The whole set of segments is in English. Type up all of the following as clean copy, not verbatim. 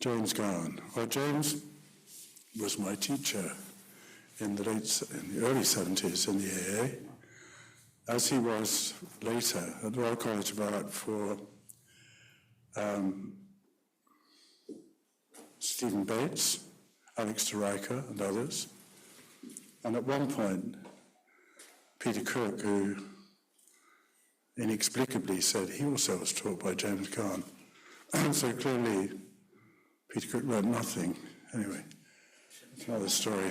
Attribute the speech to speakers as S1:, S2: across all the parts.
S1: James Gowan. Well, James was my teacher in the early 70s in the AA, as he was later at the Royal College of Art for Stephen Bates, Alex de Rijker, and others. And at one point, Peter Cook, who inexplicably said he also was taught by James Gowan. So clearly, Peter Cook learned nothing. Anyway, it's another story.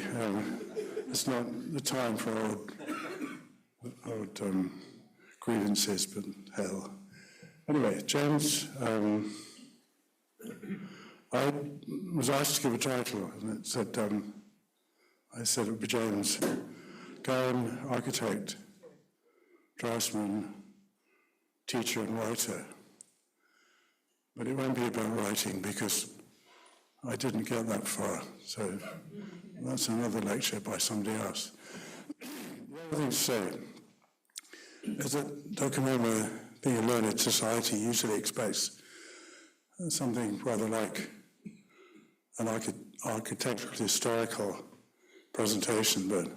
S1: It's not the time for old grievances, but hell. Anyway, James, I was asked to give a title, and it said, I said it would be James Gowan, architect, draftsman, teacher and writer. But it won't be about writing because I didn't get that far. So that's another lecture by somebody else. The other thing to say is that Dokumoma, being a learned society, usually expects something rather like an architectural historical presentation, but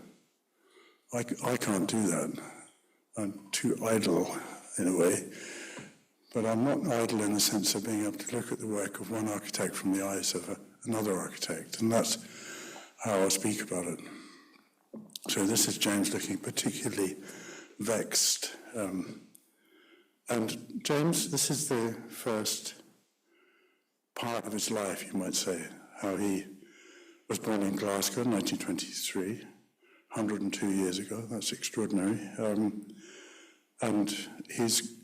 S1: I can't do that. I'm too idle in a way, but I'm not idle in the sense of being able to look at the work of one architect from the eyes of another architect, and that's how I'll speak about it. So this is James looking particularly vexed. And James, this is the first part of his life, you might say, how he was born in Glasgow in 1923, 102 years ago. That's extraordinary. And his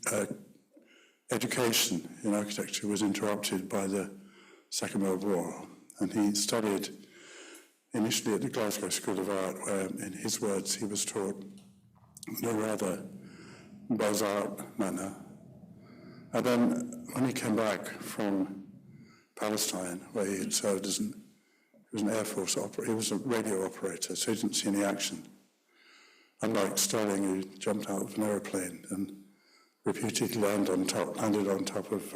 S1: education in architecture was interrupted by the Second World War. And he studied initially at the Glasgow School of Art, where, in his words, he was taught in a rather Beaux-Arts manner. And then when he came back from Palestine, where he had served as he was an Air Force operator, he was a radio operator, so he didn't see any action. Unlike Sterling, who jumped out of an aeroplane and reputedly landed on top of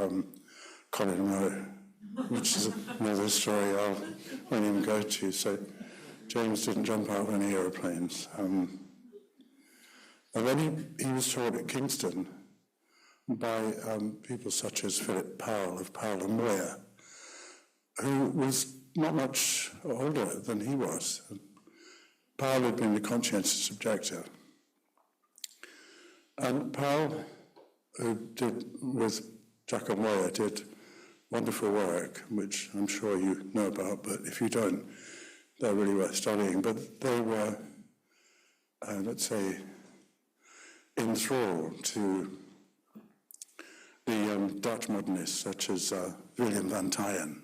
S1: Colin Rowe, which is another story I won't even go to. So James didn't jump out of any aeroplanes. And then he was taught at Kingston by people such as Philip Powell of Powell and Moyer, who was not much older than he was. Powell had been the conscientious objector. And Powell, who did, with Jacob Moyer, did wonderful work, which I'm sure you know about, but if you don't, they're really worth studying. But they were, let's say, enthralled to the Dutch modernists, such as Willem van Tyen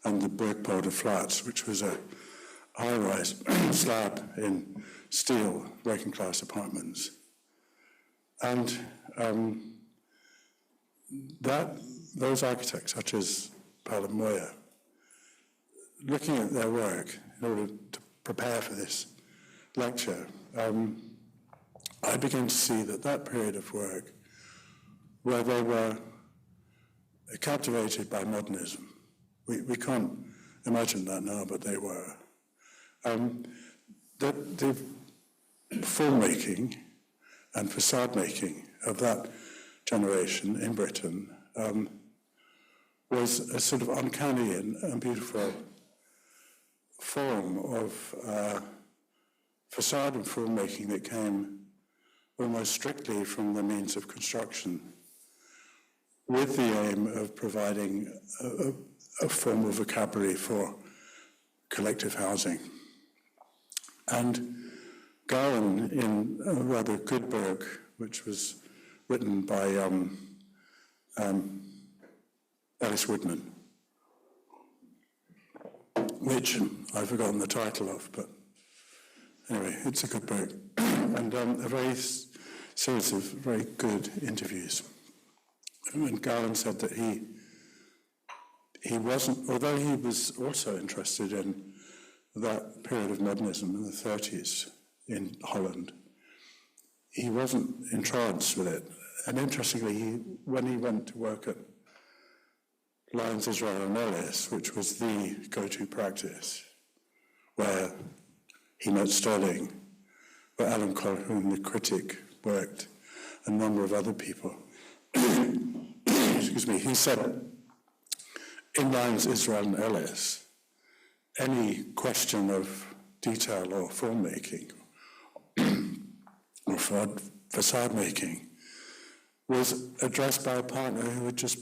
S1: and the Burgpolder Flats, which was a high-rise slab in steel working-class apartments. And those architects, such as Powell and Moyer, looking at their work in order to prepare for this lecture, I began to see that period of work where they were captivated by modernism. We can't imagine that now, but they were. The form-making and facade-making of that generation in Britain was a sort of uncanny and beautiful form of facade and form-making that came almost strictly from the means of construction, with the aim of providing a form of vocabulary for collective housing. And Gowan, in a rather good book, which was written by Alice Woodman, which I've forgotten the title of, but anyway, it's a good book, and a very series of very good interviews. And Gowan said that he wasn't, although he was also interested in that period of modernism in the 30s in Holland, he wasn't entranced with it. And interestingly, when he went to work at Lyons, Israel and Ellis, which was the go-to practice, where he met Sterling, where Alan Colquhoun, the critic, worked, a number of other people. Excuse me, he said, in Lyons, Israel and Ellis, any question of detail or form making or facade making was addressed by a partner who would just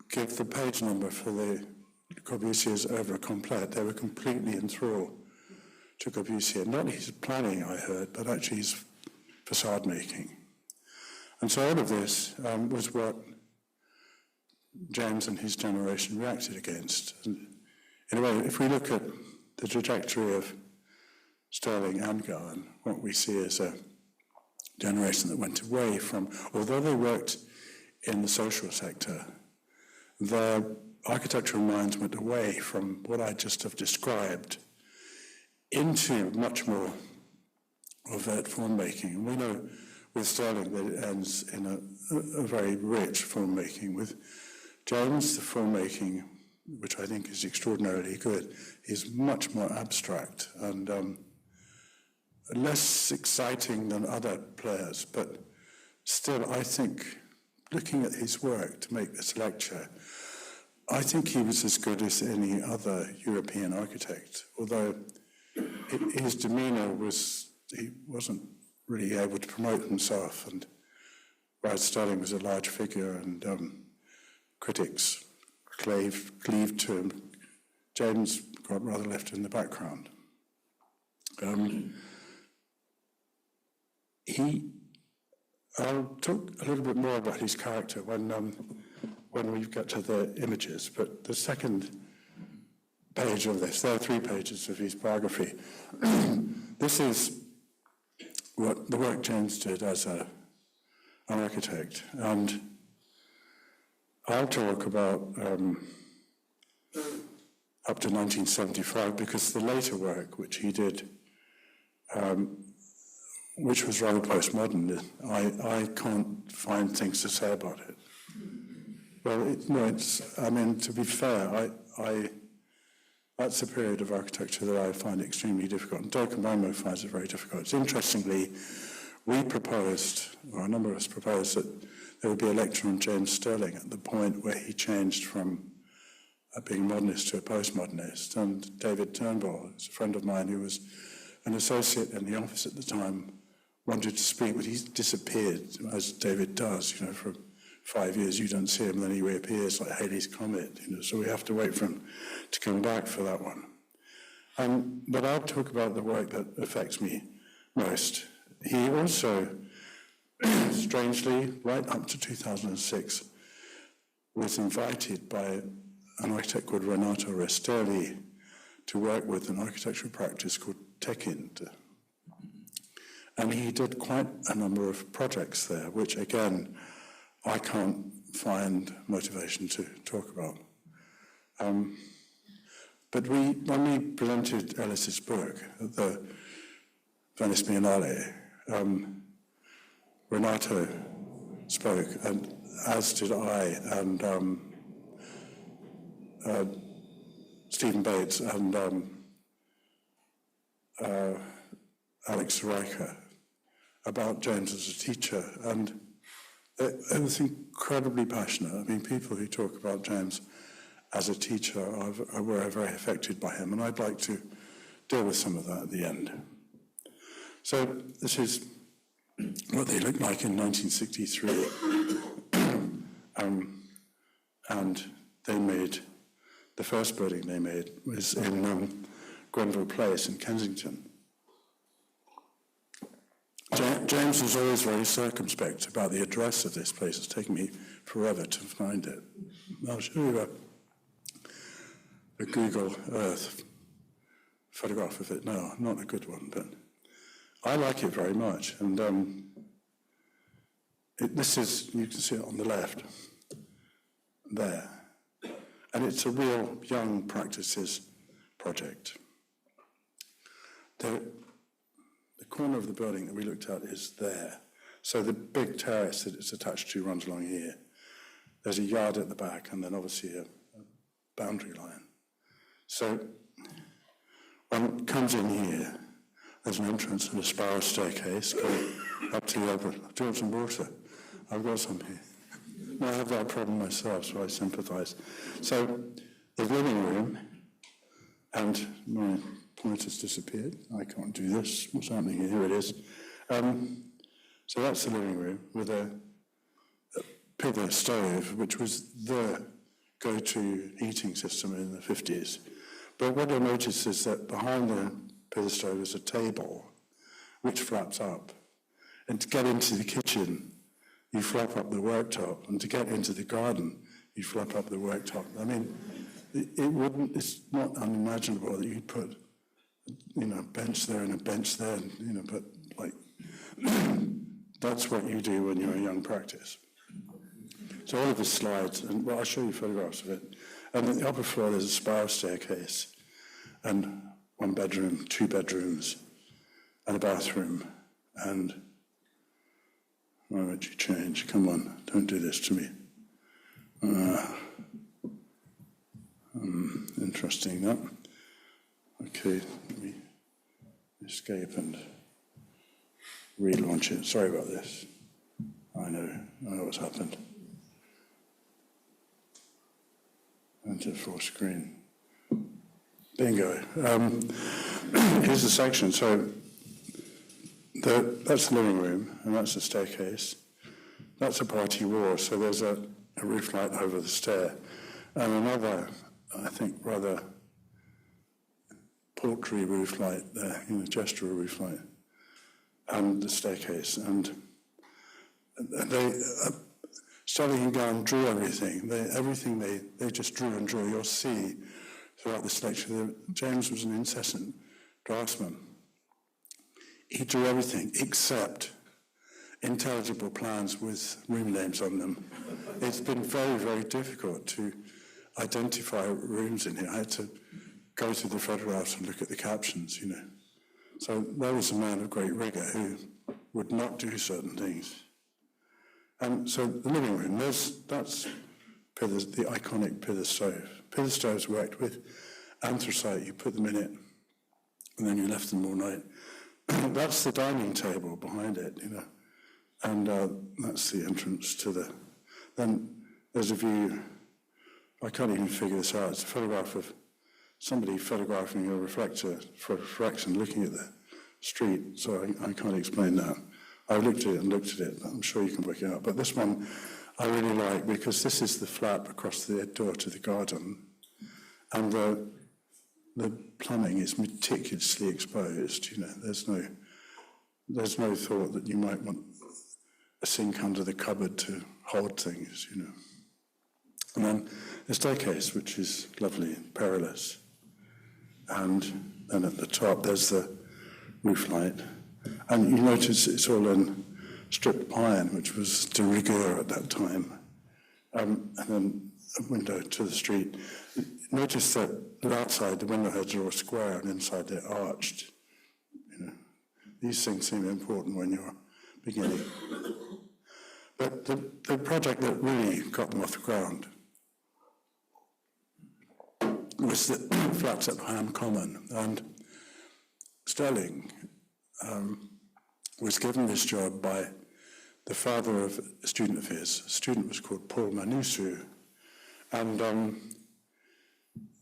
S1: give the page number for the Corbusier's œuvre complète. They were completely enthralled to Corbusier, not his planning, I heard, but actually his facade making. And so all of this was what James and his generation reacted against. And in a way, if we look at the trajectory of Sterling and Gowan, what we see is a generation that went away from, although they worked in the social sector, their architectural minds went away from what I just have described into much more overt form making. And we know with Sterling that it ends in a very rich form making. With James, the form making, which I think is extraordinarily good, is much more abstract and less exciting than other players, but still, I think, looking at his work to make this lecture, I think he was as good as any other European architect, although his demeanor was, he wasn't really able to promote himself, and whereas Sterling was a large figure and critics cleaved to him, James got rather left in the background. I'll talk a little bit more about his character when we get to the images, but the second page of this, there are 3 pages of his biography. This is what the work James did as an architect, and I'll talk about up to 1975, because the later work which he did, which was rather postmodern, I can't find things to say about it. Well, to be fair, that's a period of architecture that I find extremely difficult, and Dirk Momo finds it very difficult. Interestingly, we proposed, or a number of us proposed, that there would be a lecture on James Sterling at the point where he changed from being modernist to a postmodernist. And David Turnbull, who's a friend of mine who was an associate in the office at the time, wanted to speak, but he disappeared, as David does, for 5 years. You don't see him, then he reappears like Halley's Comet, so we have to wait for him to come back for that one. But I'll talk about the work that affects me most. He also, strangely, right up to 2006, was invited by an architect called Renato Restelli to work with an architectural practice called Techint. And he did quite a number of projects there, which, again, I can't find motivation to talk about. But when we presented Ellis's book at the Venice Biennale, Renato spoke, and as did I, and Stephen Bates and Alex Saraika, about James as a teacher, and it was incredibly passionate. I mean, people who talk about James as a teacher were very affected by him, and I'd like to deal with some of that at the end. So this is what they looked like in 1963, and they made, the first building they made was in Grenville Place in Kensington. James was always very circumspect about the address of this place. It's taken me forever to find it. I'll show you a Google Earth photograph of it now. Not a good one, but I like it very much. And this is, you can see it on the left there. And it's a real young practices project. The corner of the building that we looked at is there. So the big terrace that it's attached to runs along here. there's a yard at the back, and then obviously a boundary line. So one comes in here, there's an entrance and a spiral staircase going up to the upper. Do you want some water? I've got some here. No, I have that problem myself, so I sympathise. So the living room, and my pointer's disappeared. I can't do this. What's happening here? Here it is. So that's the living room with a pither stove, which was the go-to heating system in the 50s. But what I noticed is that behind the pither stove is a table which flaps up. And to get into the kitchen, you flap up the worktop. And to get into the garden, you flap up the worktop. I mean, it's not unimaginable that you'd put, a bench there and a bench there, but like, that's what you do when you're a young practice. So all of the slides, and I'll show you photographs of it. And on the upper floor, there's a spiral staircase, and 1 bedroom, 2 bedrooms, and a bathroom. And why would you change? Come on, don't do this to me. Interesting, that. Okay, let me escape and relaunch it. Sorry about this. I know what's happened. Enter full screen. Bingo. Here's the section. So that's the living room, and that's the staircase. That's a party wall, so there's a roof light over the stair. And another, I think, rather paltry roof light there, gestural roof light, and the staircase. And they, Sterling and Gowan drew everything. They just drew and drew. You'll see throughout this lecture that James was an incessant draftsman. He drew everything except intelligible plans with room names on them. It's been very, very difficult to identify rooms in here. I had to go through the photographs and look at the captions, So there was a man of great rigour who would not do certain things. And so the living room, that's the iconic pither stove. Pither stoves worked with anthracite. You put them in it, and then you left them all night. That's the dining table behind it, and that's the entrance to the... Then there's a view, I can't even figure this out. It's a photograph of somebody photographing a reflector for reflection looking at the street, so I can't explain that. I looked at it, but I'm sure you can work it out. But this one I really like because this is the flap across the door to the garden, and the plumbing is meticulously exposed. There's no thought that you might want a sink under the cupboard to hold things. And then the staircase, which is lovely and perilous, and then at the top there's the roof light. And you notice it's all in stripped iron, which was de rigueur at that time. And then a window to the street. Notice that outside the window heads are all square and inside they're arched. These things seem important when you're beginning. But the project that really got them off the ground was the flats at Ham Common. And Sterling was given this job by the father of a student of his. The student was called Paul Manusu. And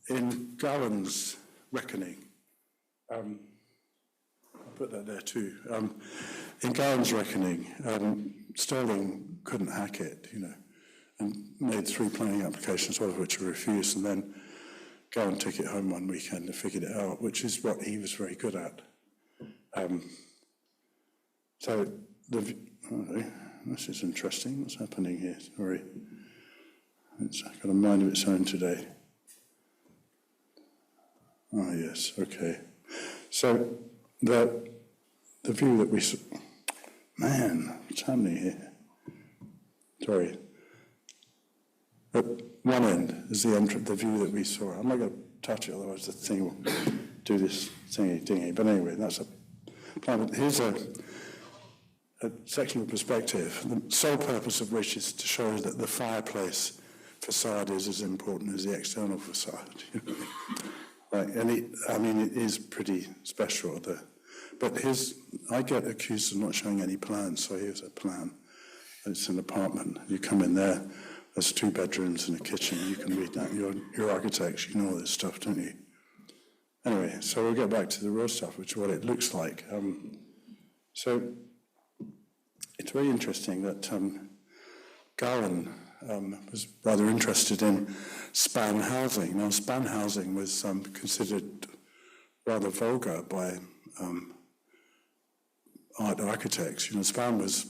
S1: in Gowan's reckoning, I'll put that there too. In Gowan's reckoning, Sterling couldn't hack it, and made 3 planning applications, all of which were refused, and then Gowan took it home one weekend and figured it out, which is what he was very good at. So this is interesting. What's happening here? Sorry, it's got a mind of its own today. Oh yes, okay. So the view that we saw. Man, what's happening here? Sorry. At one end is the view that we saw. I'm not going to touch it, otherwise the thing will do this thingy-dingy. But anyway, that's a plan. Here's a a sectional perspective, the sole purpose of which is to show that the fireplace facade is as important as the external facade. And it is pretty special. But I get accused of not showing any plans, so here's a plan. It's an apartment. You come in there, there's 2 bedrooms and a kitchen. You can read that. You're architects, you know all this stuff, don't you? Anyway, so we'll get back to the real stuff, which is what it looks like. So it's very interesting that Gowan was rather interested in span housing. Now, span housing was considered rather vulgar by art architects. Span was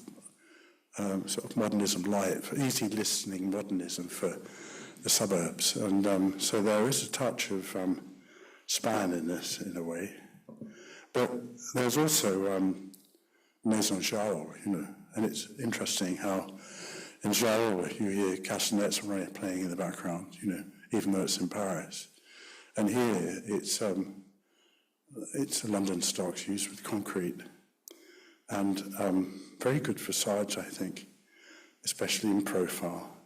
S1: sort of modernism light, easy listening modernism for the suburbs. And so there is a touch of span in this, in a way. But there's also maison jarre, and it's interesting how in jarre you hear castanets playing in the background, even though it's in Paris. And here it's a London stocks used with concrete. And very good facades, I think, especially in profile.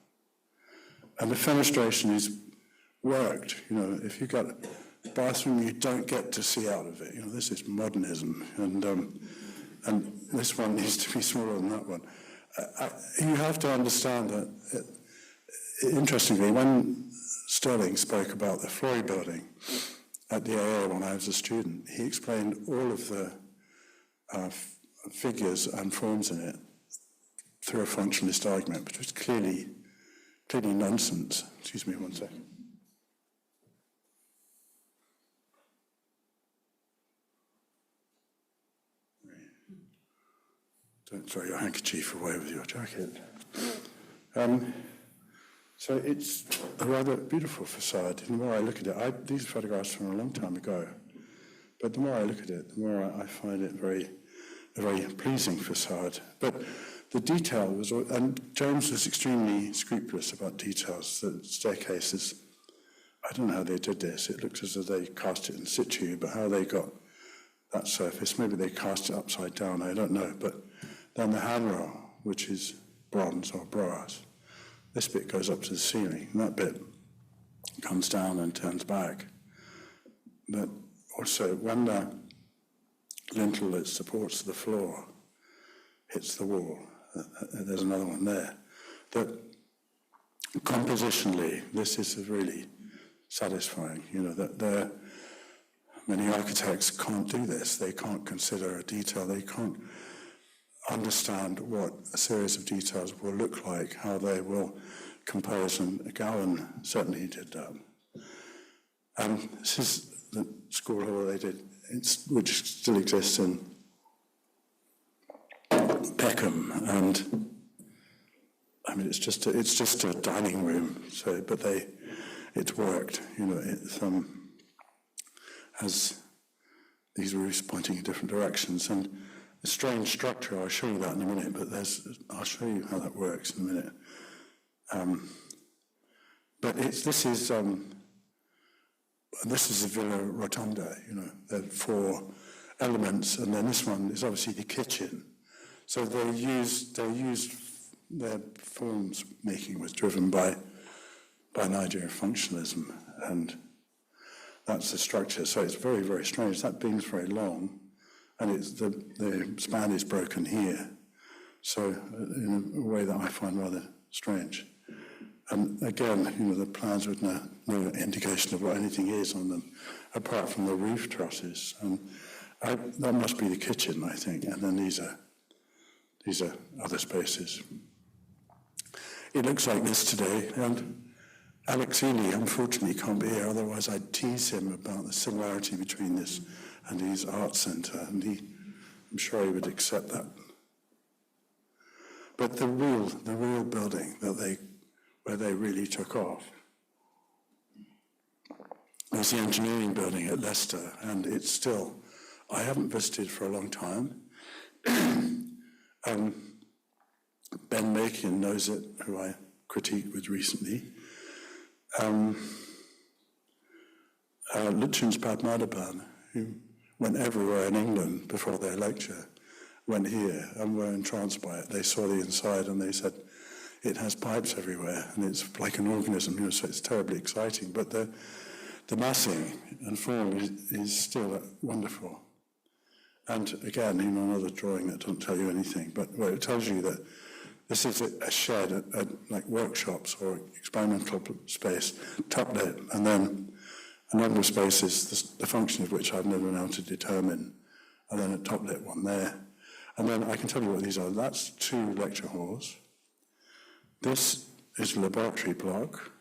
S1: And the fenestration is worked. If you've got a bathroom, you don't get to see out of it. This is modernism, and this one needs to be smaller than that one. You have to understand that, interestingly, when Sterling spoke about the Flory building at the AA when I was a student, he explained all of the figures and forms in it through a functionalist argument, which was clearly nonsense. Excuse me one second. Don't throw your handkerchief away with your jacket. So it's a rather beautiful facade. And the more I look at it, these photographs from a long time ago, but the more I look at it, the more I find it a very pleasing facade. But the detail was, and James was extremely scrupulous about details. The staircases, I don't know how they did this. It looks as though they cast it in situ, but how they got that surface, maybe they cast it upside down, I don't know. But then the handrail, which is bronze or brass, this bit goes up to the ceiling, and that bit comes down and turns back. But also, when the lintel that supports the floor hits the wall, there's another one there, that compositionally, this is really satisfying. That many architects can't do this. They can't consider a detail. They can't understand what a series of details will look like, how they will compose, and Gowan certainly did that. This is the school hall they did, which still exists in Peckham, and I mean it's just a dining room. So, but it's worked. It has these roofs pointing in different directions, and a strange structure. I'll show you that in a minute, but I'll show you how that works in a minute. But this is the Villa Rotonda. There are 4 elements, and then this one is obviously the kitchen. So their forms making was driven by an idea of functionalism, and that's the structure. So it's very, very strange. That beam's very long, and the span is broken here. So in a way that I find rather strange. And again, the plans with no indication of what anything is on them, apart from the roof trusses. And that must be the kitchen, I think. And then these are other spaces. It looks like this today, and Alex Ely, unfortunately, can't be here. Otherwise, I'd tease him about the similarity between this and his art centre, and I'm sure he would accept that. But the real building where they really took off was the engineering building at Leicester, and it's still, I haven't visited for a long time. Ben Makin knows it, who I critiqued with recently. Lutyens Padmanabhan, who went everywhere in England before their lecture, went here and were entranced by it. They saw the inside and they said, it has pipes everywhere and it's like an organism, so it's terribly exciting. But the massing and form is still wonderful. And again, another drawing that doesn't tell you anything, but it tells you that this is a shed at like workshops or experimental space, top lit, and then a number of spaces, the function of which I've never been able to determine, and then a top lit one there. And then I can tell you what these are. That's 2 lecture halls. This is a laboratory block,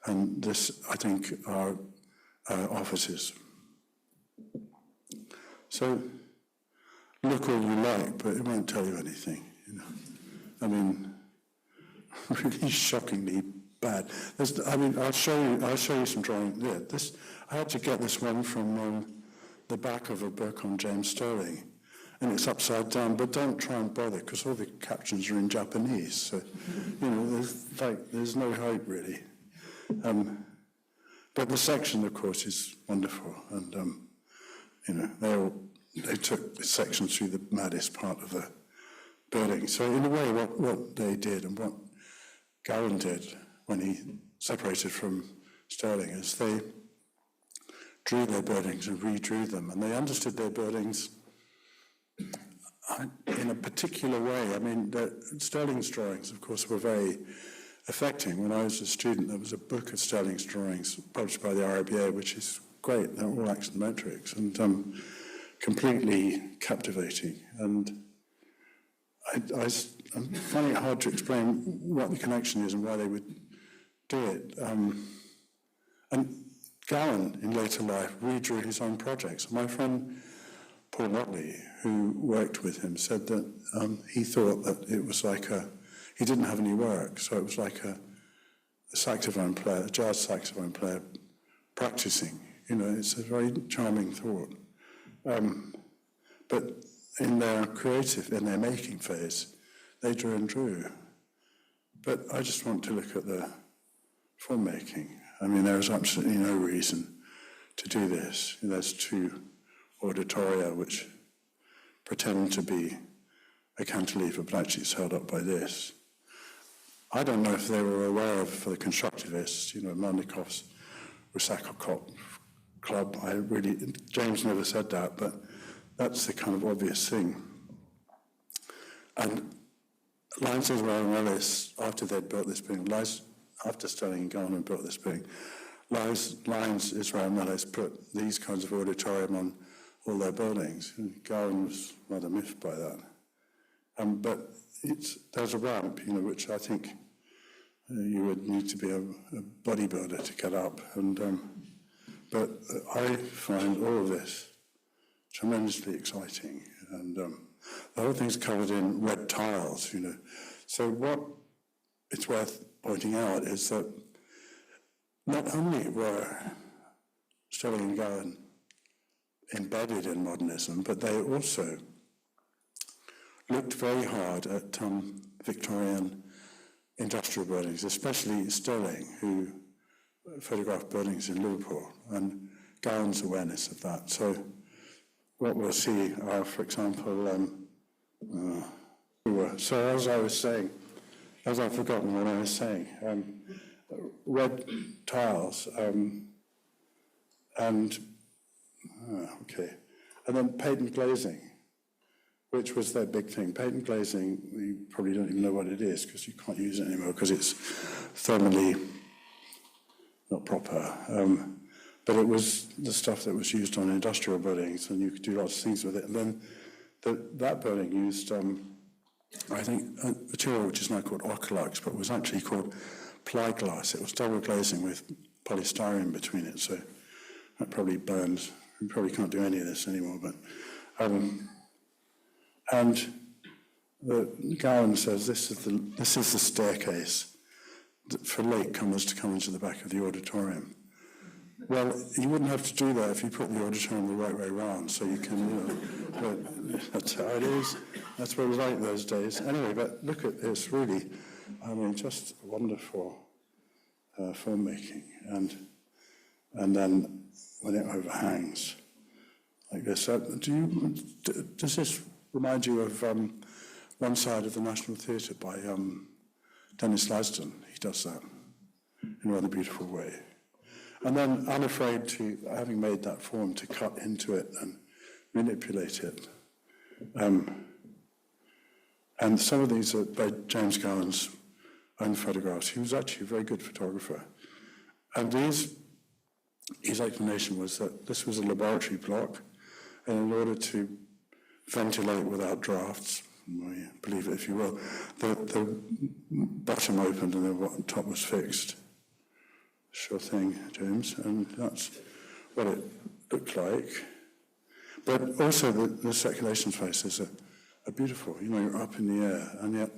S1: and this, I think, are offices. So look all you like, but it won't tell you anything. I mean, really shockingly bad. I'll show you some drawings. Yeah, I had to get this one from the back of a book on James Sterling, and it's upside down. But don't try and bother, because all the captions are in Japanese. So there's no hope really. But the section, of course, is wonderful, and they took the section through the maddest part of the building. So in a way, what they did and what Gowan did when he separated from Sterling is they drew their buildings and redrew them, and they understood their buildings in a particular way. I mean, Sterling's drawings, of course, were very affecting. When I was a student, there was a book of Sterling's drawings published by the RIBA, which is great. They're all axonometrics and completely captivating. And I find it hard to explain what the connection is and why they would do it. And Gowan, in later life, redrew his own projects. My friend Paul Watley, who worked with him, said that he thought that it was like he didn't have any work, so it was like a saxophone player, a jazz saxophone player, practicing. It's a very charming thought. But in their making phase, they drew and drew. But I just want to look at the form making. I mean, there is absolutely no reason to do this. There's 2 auditoria which pretend to be a cantilever, but actually it's held up by this. I don't know if they were aware of, for the constructivists, Mandikoff's Rusakokop club. James never said that, but that's the kind of obvious thing. And Lyons, Israel, and Ellis, after they'd built this building, after Sterling and Gowan had built this building, Lyons, Israel, and Ellis put these kinds of auditorium on all their buildings. And Gowan was rather miffed by that. But there's a ramp, which I think you would need to be a bodybuilder to get up. But I find all of this tremendously exciting. And the whole thing's covered in red tiles, So what it's worth pointing out is that not only were Sterling and Gowan embedded in modernism, but they also looked very hard at Victorian industrial buildings, especially Sterling, who photographed buildings in Liverpool, and Gowan's awareness of that. So what we'll see are, for example, so as I was saying, as I've forgotten what I was saying, red tiles, and then patent glazing, which was their big thing. Patent glazing, you probably don't even know what it is because you can't use it anymore because it's thermally not proper. But it was the stuff that was used on industrial buildings, and you could do lots of things with it. And then that building used, I think, a material which is now called Ocalux, but was actually called ply glass. It was double glazing with polystyrene between it, so that probably burns. We probably can't do any of this anymore. But and Gowan says this is the staircase for latecomers to come into the back of the auditorium. Well, you wouldn't have to do that if you put the auditorium the right way around, so you can, but that's how it is. That's what it was like those days. Anyway, but look at this, really. I mean, just wonderful filmmaking. And then when it overhangs like this, does this remind you of One Side of the National Theatre by Dennis Lasdon. He does that in a rather beautiful way. And then unafraid to, having made that form, to cut into it and manipulate it. And some of these are by James Gowan's own photographs. He was actually a very good photographer. And his explanation was that this was a laboratory block, and in order to ventilate without drafts, believe it if you will, the bottom opened and the top was fixed. Sure thing, James, and that's what it looked like. But also the circulation spaces are beautiful. You're up in the air, and yet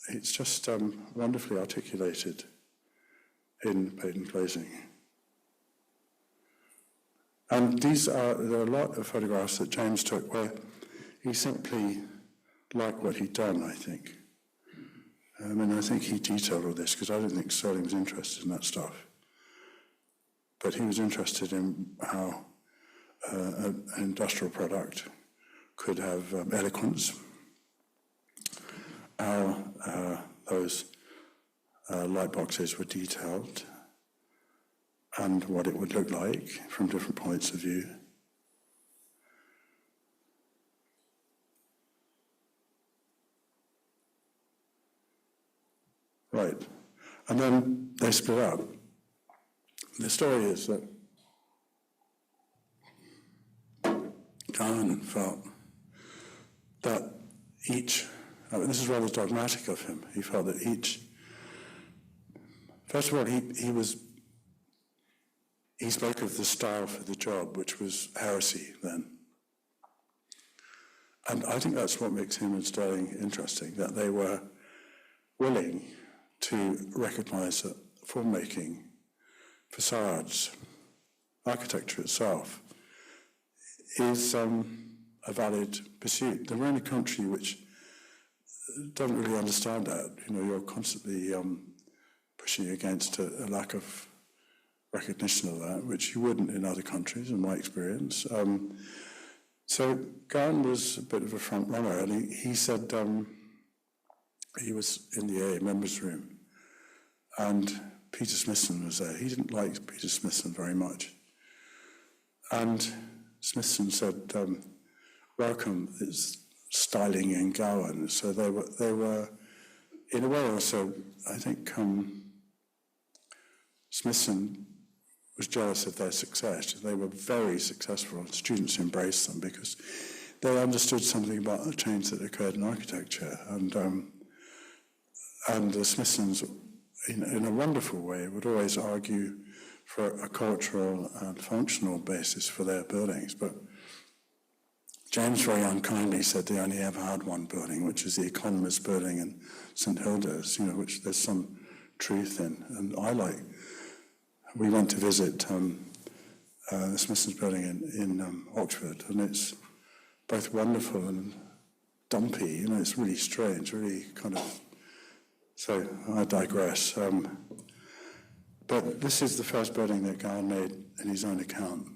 S1: it's just wonderfully articulated in patent glazing. And there are a lot of photographs that James took where he simply liked what he'd done, I think. I think he detailed all this because I don't think Sterling was interested in that stuff. But he was interested in how an industrial product could have eloquence, how those light boxes were detailed, and what it would look like from different points of view. Right. And then they split up. The story is that Gowan felt that each, this is rather dogmatic of him, he felt that each, first of all, he spoke of the style for the job, which was heresy then. And I think that's what makes him and Sterling interesting, that they were willing to recognize that form-making, facades, architecture itself, is a valid pursuit. They're in a country which doesn't really understand that. You're constantly pushing against a lack of recognition of that, which you wouldn't in other countries, in my experience. So Gowan was a bit of a front runner, and he said he was in the AA members' room, and Peter Smithson was there. He didn't like Peter Smithson very much. And Smithson said, welcome, it's styling in Gowan. So they were, in a way also, I think Smithson was jealous of their success. They were very successful, and students embraced them because they understood something about the change that occurred in architecture. And the Smithsons, in a wonderful way, would always argue for a cultural and functional basis for their buildings. But James very unkindly said they only ever had one building, which was the Economist building in St Hilda's, which there's some truth in. And we went to visit the Smithsons building in Oxford, and it's both wonderful and dumpy. It's really strange, really kind of. So I digress. But this is the first building that Gowan made in his own account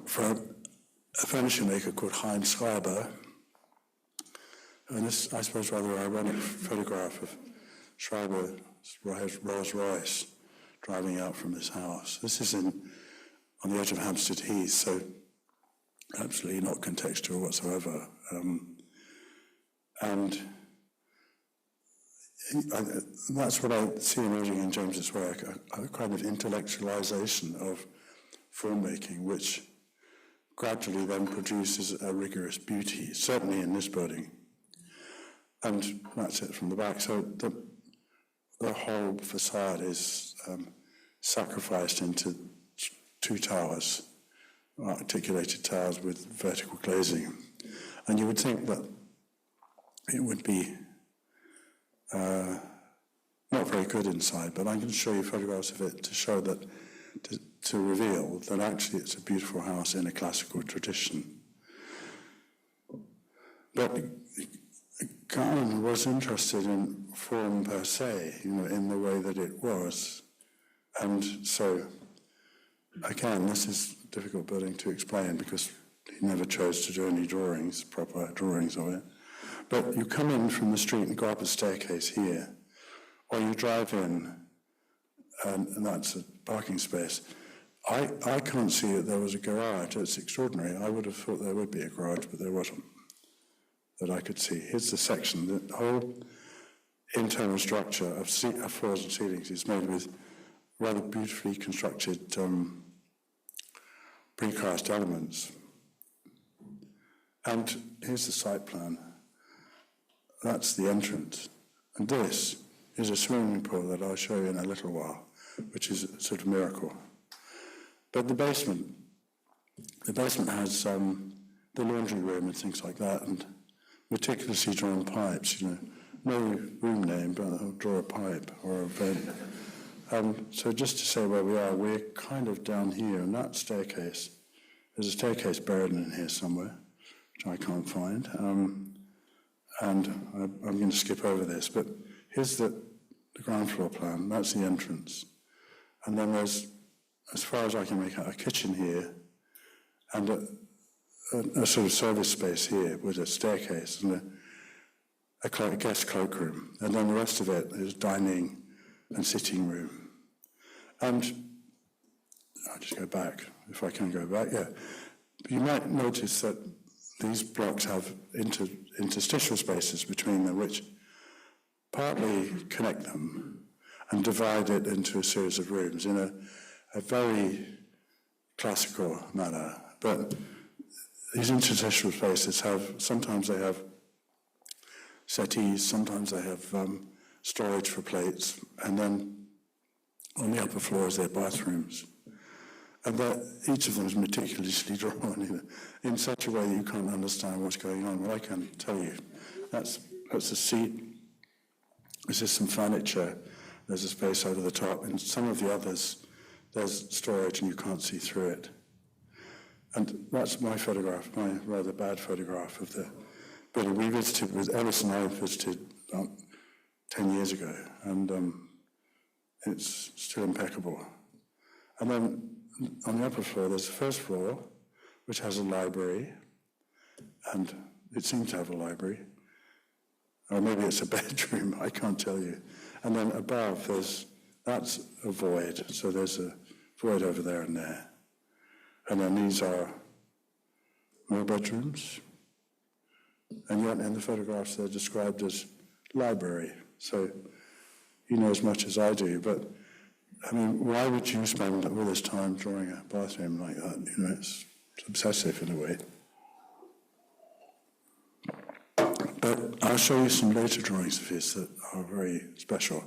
S1: for a furniture maker called Heinz Schreiber. And this, I suppose, rather ironic photograph of Schreiber's Rolls Royce driving out from his house. This is on the edge of Hampstead Heath, so absolutely not contextual whatsoever. And that's what I see emerging in James's work, a kind of intellectualization of form-making, which gradually then produces a rigorous beauty, certainly in this building. And that's it from the back. So the whole facade is sacrificed into two towers, articulated towers with vertical glazing. And you would think that it would be not very good inside, but I'm going to show you photographs of it to show that, to reveal that actually it's a beautiful house in a classical tradition. But Gowan was interested in form per se, in the way that it was. And so, again, this is difficult building to explain because he never chose to do any drawings, proper drawings of it. But you come in from the street and go up a staircase here, or you drive in, and that's a parking space. I can't see that there was a garage. It's extraordinary. I would have thought there would be a garage, but there wasn't, that I could see. Here's the section. The whole internal structure of floors and ceilings is made with rather beautifully constructed precast elements. And here's the site plan. That's the entrance. And this is a swimming pool that I'll show you in a little while, which is a sort of miracle. But the basement has the laundry room and things like that, and meticulously drawn pipes, you know. No room name, but I'll draw a pipe or a vent. So just to say where we are, we're kind of down here, and that staircase, there's a staircase buried in here somewhere, which I can't find. And I'm going to skip over this, but here's the ground floor plan. That's the entrance. And then there's, as far as I can make out, a kitchen here, and a sort of service space here with a staircase and a guest cloakroom. And then the rest of it is dining and sitting room. And I'll just go back, if I can go back, yeah. You might notice that these blocks have interstitial spaces between them, which partly connect them and divide it into a series of rooms in a very classical manner. But these interstitial spaces sometimes they have settees, sometimes they have storage for plates, and then on the upper floors they're bathrooms. And each of them is meticulously drawn in such a way that you can't understand what's going on. Well, I can tell you. That's a seat. This is some furniture. There's a space over the top. And some of the others, there's storage and you can't see through it. And that's my photograph, my rather bad photograph of the building. We visited with Ellis, and I visited about 10 years ago, and it's still impeccable. And then on the upper floor, there's the first floor, which has a library, and it seems to have a library. Or maybe it's a bedroom, I can't tell you. And then above, that's a void, so there's a void over there and there. And then these are more bedrooms. And yet in the photographs they're described as library. So you know as much as I do, but I mean, why would you spend all this time drawing a bathroom like that? You know, it's obsessive in a way. But I'll show you some later drawings of his that are very special.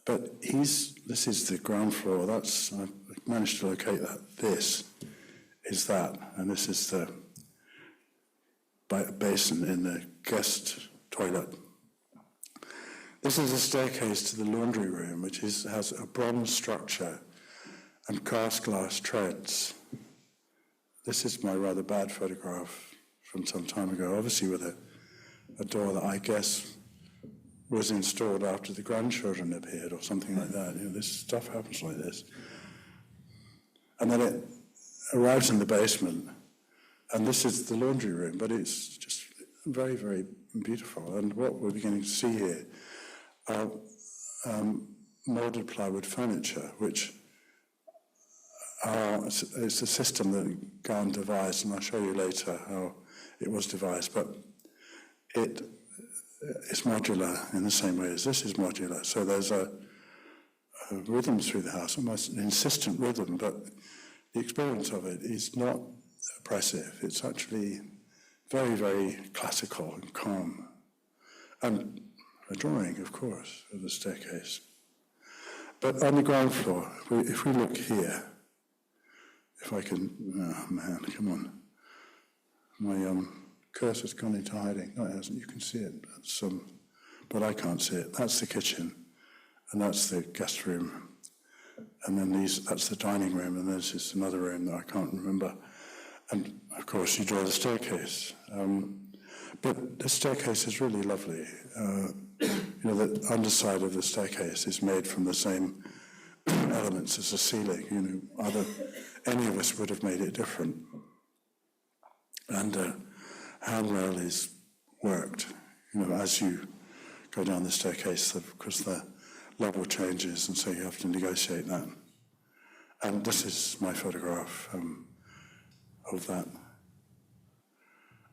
S1: But this is the ground floor. I managed to locate that. This is that, and this is the basin in the guest toilet. This is a staircase to the laundry room, which has a bronze structure and cast glass treads. This is my rather bad photograph from some time ago, obviously with a door that I guess was installed after the grandchildren appeared or something like that. You know, this stuff happens like this. And then it arrives in the basement, and this is the laundry room, but it's just very, very beautiful. And what we're beginning to see here are moulded plywood furniture, which it's a system that Gowan devised, and I'll show you later how it was devised, but it's modular in the same way as this is modular. So there's a rhythm through the house, almost an insistent rhythm, but the experience of it is not oppressive. It's actually very, very classical and calm. And a drawing, of course, of the staircase. But on the ground floor, if we look here, if I can, oh man, come on. My cursor's gone into hiding. No, it hasn't. You can see it, but I can't see it. That's the kitchen, and that's the guest room. And then that's the dining room, and this is another room that I can't remember. And, of course, you draw the staircase. But the staircase is really lovely. You know, the underside of the staircase is made from the same elements as the ceiling. You know, other any of us would have made it different. And handrail is worked. As you go down the staircase, because the level changes, and so you have to negotiate that. And this is my photograph of that.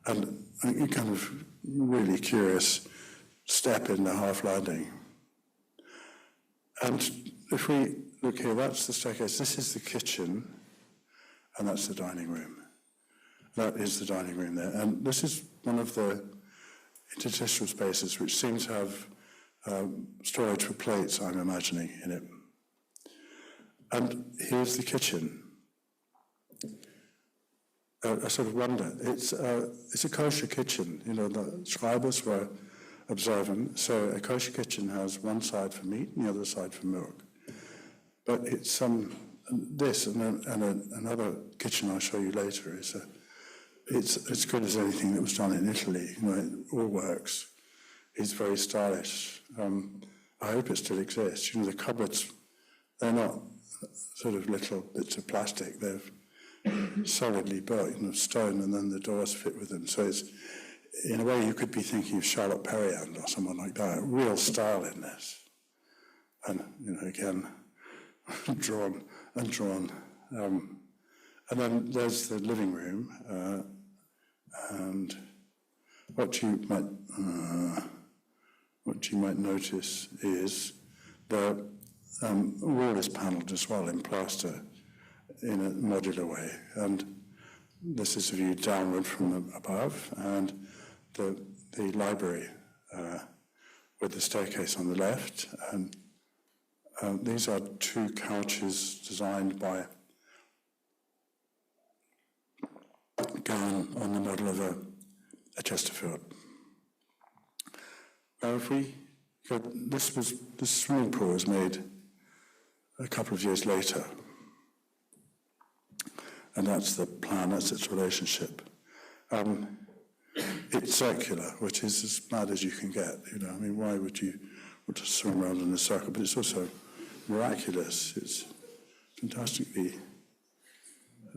S1: And you kind of really curious step in the half landing. And if we look here, that's the staircase. This is the kitchen, and that's the dining room. That is the dining room there. And this is one of the interstitial spaces which seem to have storage for plates, I'm imagining, in it. And here's the kitchen. I sort of wonder, it's a kosher kitchen. The Schreibers were observant, so a kosher kitchen has one side for meat and the other side for milk. But it's this and another kitchen I'll show you later is it's as good as anything that was done in Italy. It all works. It's very stylish. I hope it still exists. The cupboards, they're not sort of little bits of plastic. They're solidly built, stone, and then the doors fit with them. So it's, in a way, you could be thinking of Charlotte Perriand or someone like that. Real style in this. And, again, drawn and drawn. And then there's the living room, and what you might notice is the wall is panelled as well in plaster in a modular way, and this is a view downward from above, and the library with the staircase on the left, and these are two couches designed by Gowan on the model of a Chesterfield. Now, if we go, this swimming pool was made a couple of years later, and that's the plan. That's its relationship. It's circular, which is as mad as you can get. Why would you want to swim around in a circle? But it's also miraculous. It's fantastically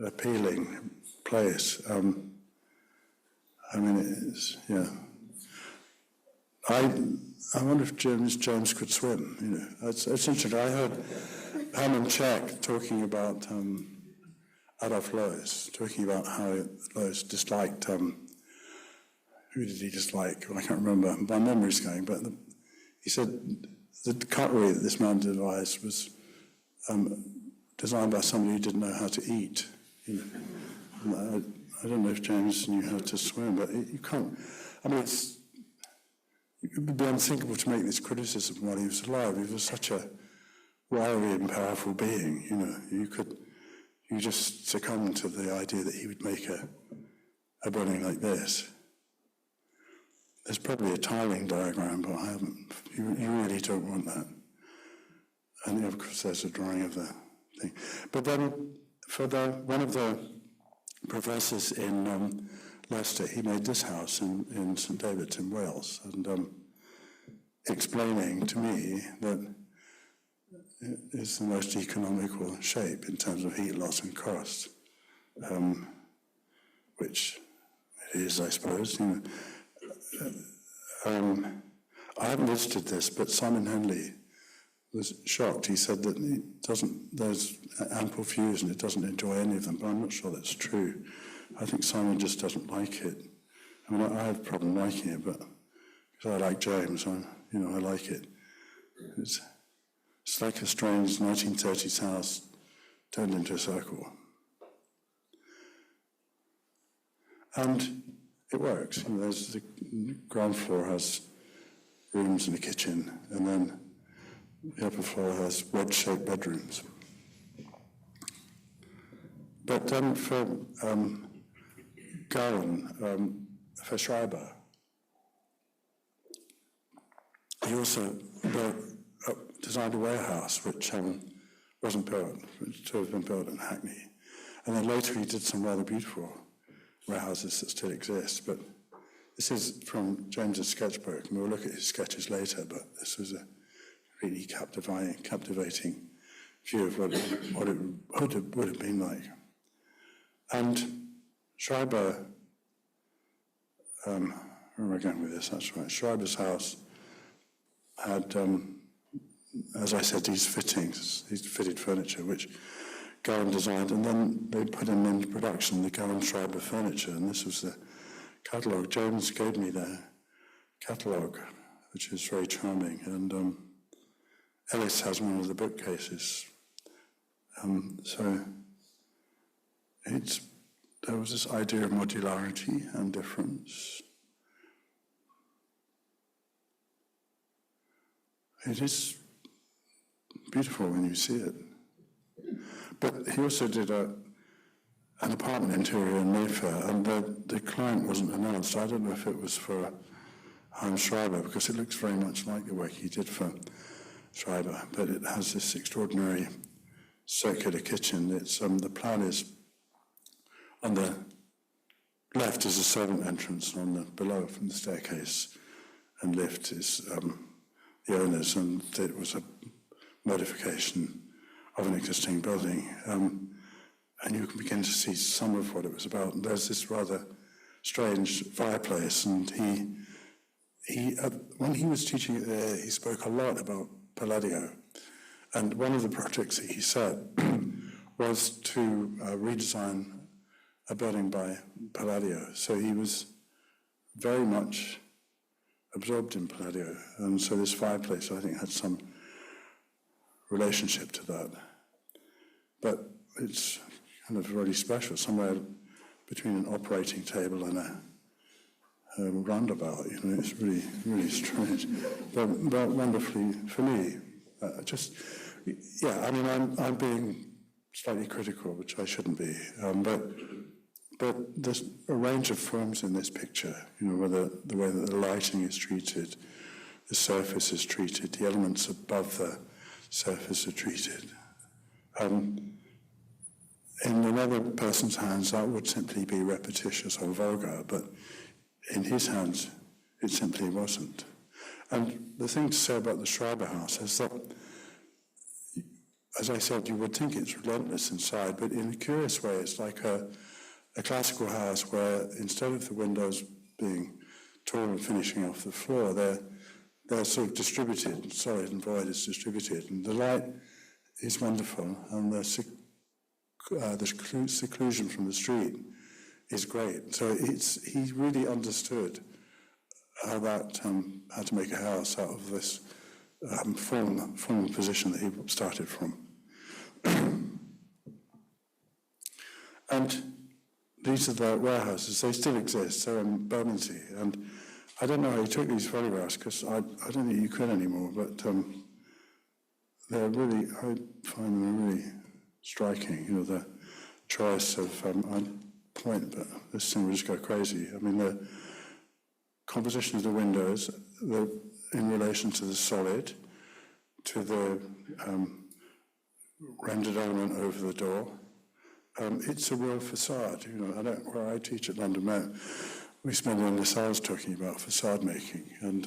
S1: appealing place. It's, yeah. I wonder if James could swim. It's interesting. I heard Herman Czech talking about Adolf Loos, talking about how Loos disliked. Who did he dislike? I can't remember. My memory's going, but he said the cutlery that this man devised was designed by somebody who didn't know how to eat. I don't know if James knew how to swim, but you can't. It would be unthinkable to make this criticism while he was alive. He was such a wiry and powerful being. You just succumb to the idea that he would make a building like this. There's probably a tiling diagram, but I haven't. You really don't want that. And of course, there's a drawing of the thing. But then, for one of the professors in Leicester, he made this house in St David's in Wales, and explaining to me that it is the most economical shape in terms of heat loss and cost, which it is, I suppose. I haven't visited this, but Simon Henley was shocked. He said that there's ample views and it doesn't enjoy any of them, but I'm not sure that's true. I think Simon just doesn't like it. I have a problem liking it, but because I like James, I like it. It's like a strange 1930s house turned into a circle. And it works. There's the ground floor has rooms and a kitchen, and then the upper floor has wedge-shaped bedrooms. But then for Gowan, for Schreiber, he also designed a warehouse which wasn't built, which to have been built in Hackney. And then later he did some rather beautiful warehouses that still exist. But this is from James's sketchbook, and we'll look at his sketches later, but this was a really captivating view of what it would have been like. And Schreiber, where am I going with this? That's right. Schreiber's house had, as I said, these fittings, these fitted furniture, which Garham designed, and then they put them into production, the Garham Schreiber furniture, and this was the catalogue. James gave me the catalogue, which is very charming, and Ellis has one of the bookcases. So there was this idea of modularity and difference. It is beautiful when you see it. But he also did an apartment interior in Mayfair, and the client wasn't announced. I don't know if it was for Hans Schreiber, because it looks very much like the work he did for Schreiber, but it has this extraordinary circular kitchen. It's the plan is on the left is a servant entrance, and on the below from the staircase and lift is the owner's, and it was a modification of an existing building. And you can begin to see some of what it was about. And there's this rather strange fireplace, and he when he was teaching it there, he spoke a lot about Palladio. And one of the projects that he said was to redesign a building by Palladio. So he was very much absorbed in Palladio. And so this fireplace, I think, had some relationship to that. But it's kind of really special, somewhere between an operating table and a roundabout. It's really, really strange, but wonderfully for me. I'm being slightly critical, which I shouldn't be. But there's a range of forms in this picture. Whether the way that the lighting is treated, the surface is treated, the elements above the surface are treated. In another person's hands, that would simply be repetitious or vulgar, but in his hands, it simply wasn't. And the thing to say about the Schreiber house is that, as I said, you would think it's relentless inside, but in a curious way, it's like a classical house where instead of the windows being tall and finishing off the floor, they're sort of distributed, solid and void is distributed, and the light is wonderful, and the seclusion from the street is great. So he really understood how to make a house out of this formal position that he started from. And these are the warehouses. They still exist. They're in Bermondsey. And I don't know how he took these photographs, because I don't think you could anymore, but they're really, I find them really striking. The choice of, I'd point, but this thing will just go crazy. I mean, the composition of the windows, in relation to the solid, to the rendered element over the door. It's a real facade. Where I teach at London Met, we spend endless hours talking about facade making, and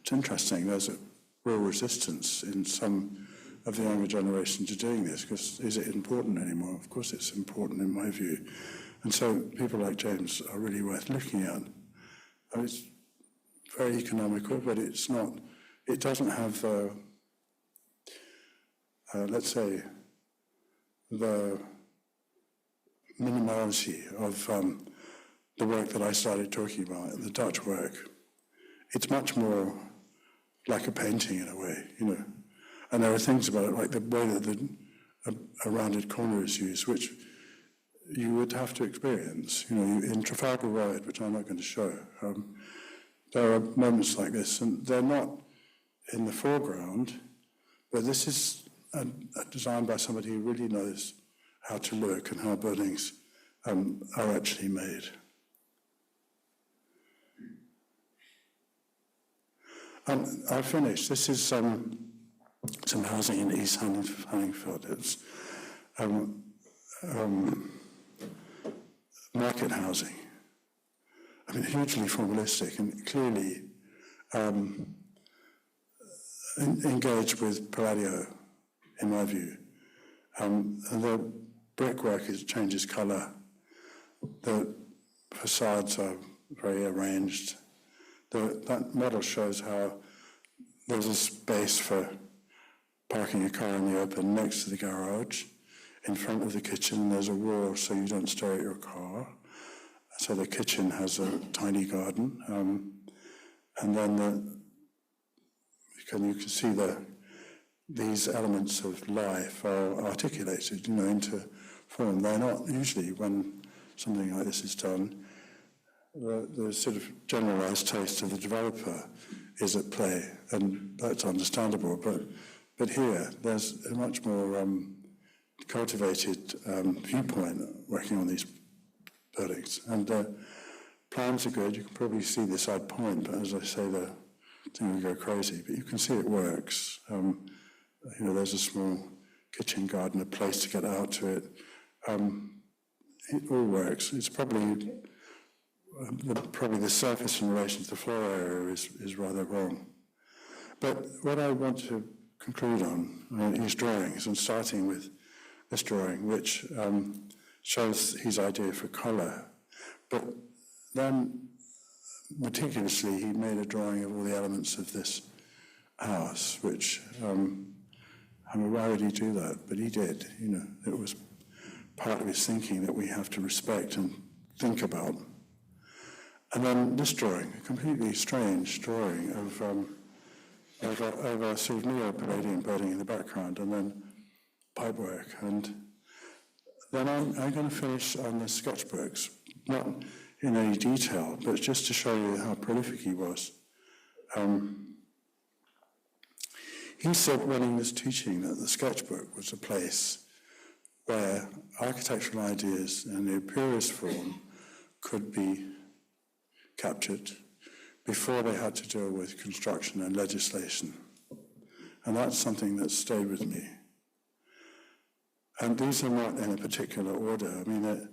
S1: it's interesting. There's a real resistance in some of the younger generation to doing this, because is it important anymore? Of course it's important in my view. And so people like James are really worth looking at. And it's very economical, but it's not, it doesn't have the, let's say, the minimality of the work that I started talking about, the Dutch work. It's much more like a painting in a way, And there are things about it, like the way that a rounded corner is used, which you would have to experience. In Trafalgar Road, which I'm not going to show, there are moments like this, and they're not in the foreground, but this is a design by somebody who really knows how to look and how buildings are actually made. I'll finish. This is some housing in East Hanningfield. It's market housing. I mean, hugely formalistic and clearly engaged with Palladio, in my view. And the brickwork changes colour. The facades are very arranged. That model shows how there's a space for parking a car in the open next to the garage. In front of the kitchen, there's a wall so you don't stare at your car. So the kitchen has a tiny garden. And then you can see these elements of life are articulated, into form. They're not usually, when something like this is done, the sort of generalized taste of the developer is at play, and that's understandable. But here, there's a much more cultivated viewpoint working on these buildings. And plans are good. You can probably see the side point, but as I say, the thing will go crazy. But you can see it works. There's a small kitchen garden, a place to get out to it. It all works. It's probably the surface in relation to the floor area is rather wrong. But what I want to conclude on is drawings, and starting with this drawing, which shows his idea for colour. But then, meticulously, he made a drawing of all the elements of this house, which, why would he do that? But he did, It was part of his thinking that we have to respect and think about. And then this drawing, a completely strange drawing of a sort of Neo-Palladian building in the background, and then pipework. And then I'm going to finish on the sketchbooks, not in any detail, but just to show you how prolific he was. He said when he was teaching that the sketchbook was a place where architectural ideas in the purest form could be captured before they had to deal with construction and legislation. And that's something that stayed with me. And these are not in a particular order. I mean,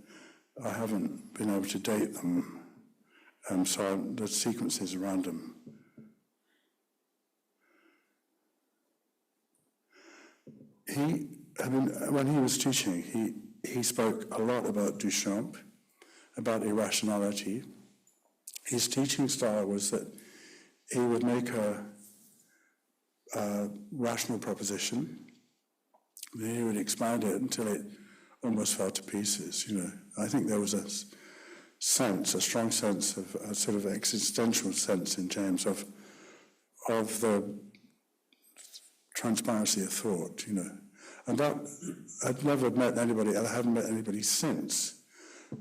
S1: I haven't been able to date them, so the sequences around them. When he was teaching, he spoke a lot about Duchamp, about irrationality. His teaching style was that he would make a rational proposition, then he would expand it until it almost fell to pieces. I think there was a strong sense of a sort of existential sense in James of the transparency of thought, And that, I haven't met anybody since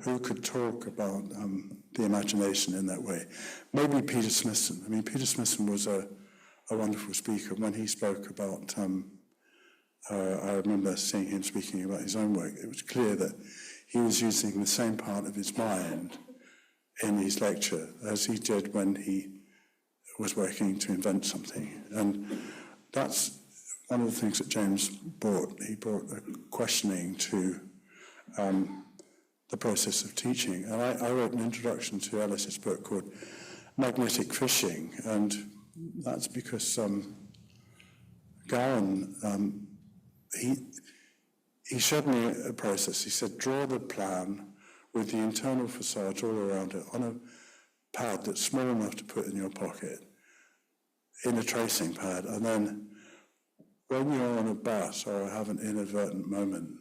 S1: who could talk about the imagination in that way. Maybe Peter Smithson. I mean, Peter Smithson was a wonderful speaker. When he spoke about, I remember seeing him speaking about his own work, it was clear that he was using the same part of his mind in his lecture as he did when he was working to invent something. And that's one of the things that James brought. He brought a questioning to the process of teaching. And I wrote an introduction to Ellis's book called Magnetic Fishing, and that's because Gowan, he showed me a process. He said, draw the plan with the internal facades all around it on a pad that's small enough to put in your pocket, in a tracing pad, and then when you're on a bus or have an inadvertent moment,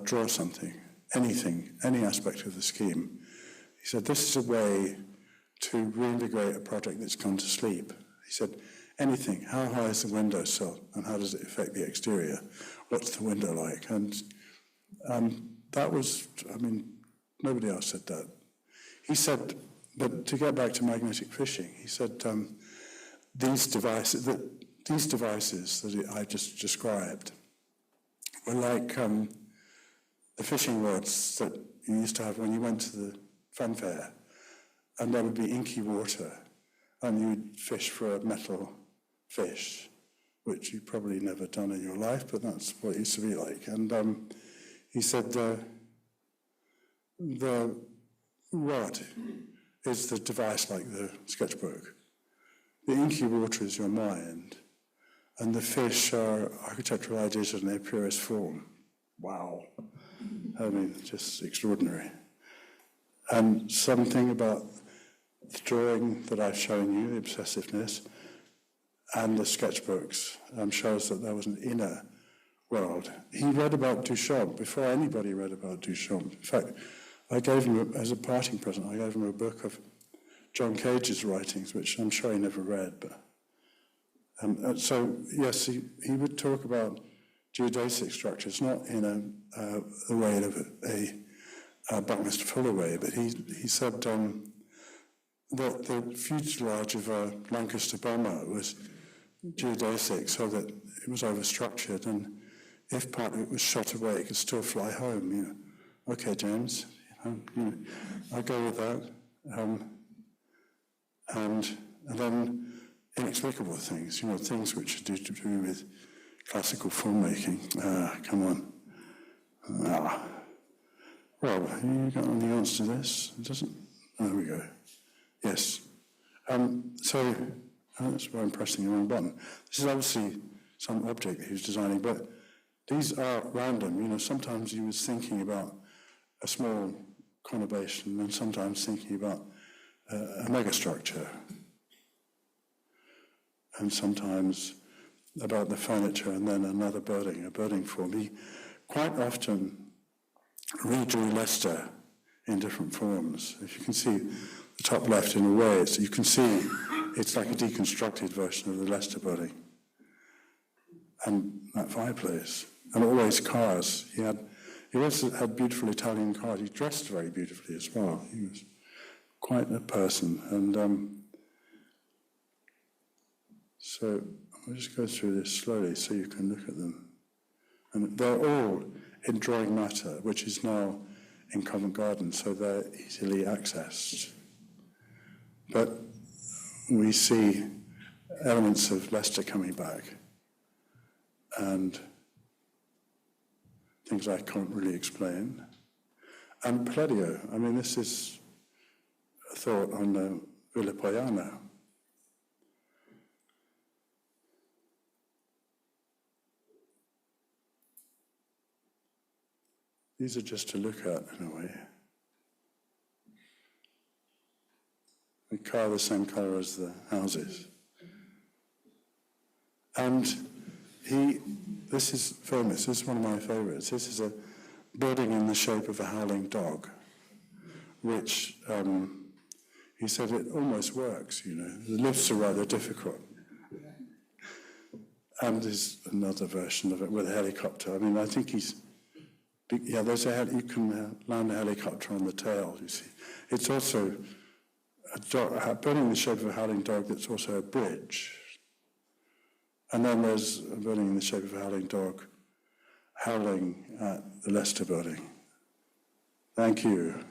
S1: draw something, anything, any aspect of the scheme. He said, this is a way to reintegrate a project that's gone to sleep. He said, anything, how high is the windowsill and how does it affect the exterior? What's the window like? And that was, nobody else said that. He said, but to get back to magnetic fishing, he said, these devices that I just described were like the fishing rods that you used to have when you went to the fun fair, and there would be inky water, and you'd fish for a metal fish, which you've probably never done in your life, but that's what it used to be like. And he said the rod is the device like the sketchbook. The inky water is your mind, and the fish are architectural ideas in their purest form. Wow. I mean, just extraordinary. And something about the drawing that I've shown you, the obsessiveness, and the sketchbooks shows that there was an inner world. He read about Duchamp before anybody read about Duchamp. In fact, I gave him, as a parting present, I gave him a book of John Cage's writings, which I'm sure he never read. But so, yes, he would talk about geodesic structures, not in a way of a Buckminster Fuller way, but he said that the fuselage of a Lancaster bomber was geodesic, so that it was overstructured, and if part of it was shot away, it could still fly home. You know, okay, James, I'll go with that. And then inexplicable things, things which are to do with classical filmmaking. Come on. Well, you got any answer to this? It doesn't. There we go. Yes. So that's why I'm pressing the wrong button. This is obviously some object he was designing, but these are random. Sometimes he was thinking about a small conurbation, and sometimes thinking about a megastructure, and sometimes about the furniture, and then another building, a building form. He quite often redrew Leicester in different forms. If you can see the top left in a way, you can see it's like a deconstructed version of the Leicester building. And that fireplace, and always cars. He also had beautiful Italian cars. He dressed very beautifully as well. He was quite a person. And so I'll just go through this slowly so you can look at them. And they're all in drawing matter, which is now in Covent Garden, so they're easily accessed. But we see elements of Leicester coming back, and things I can't really explain. And Palladio, I mean, this is a thought on the Villa Poiana. These are just to look at, in a way. The car the same colour as the houses. And this is famous, this is one of my favourites. This is a building in the shape of a howling dog, which he said it almost works, The lifts are rather difficult. And there's another version of it with a helicopter. I mean, I think you can land a helicopter on the tail, you see. It's also a building in the shape of a howling dog that's also a bridge. And then there's a building in the shape of a howling dog howling at the Leicester building. Thank you.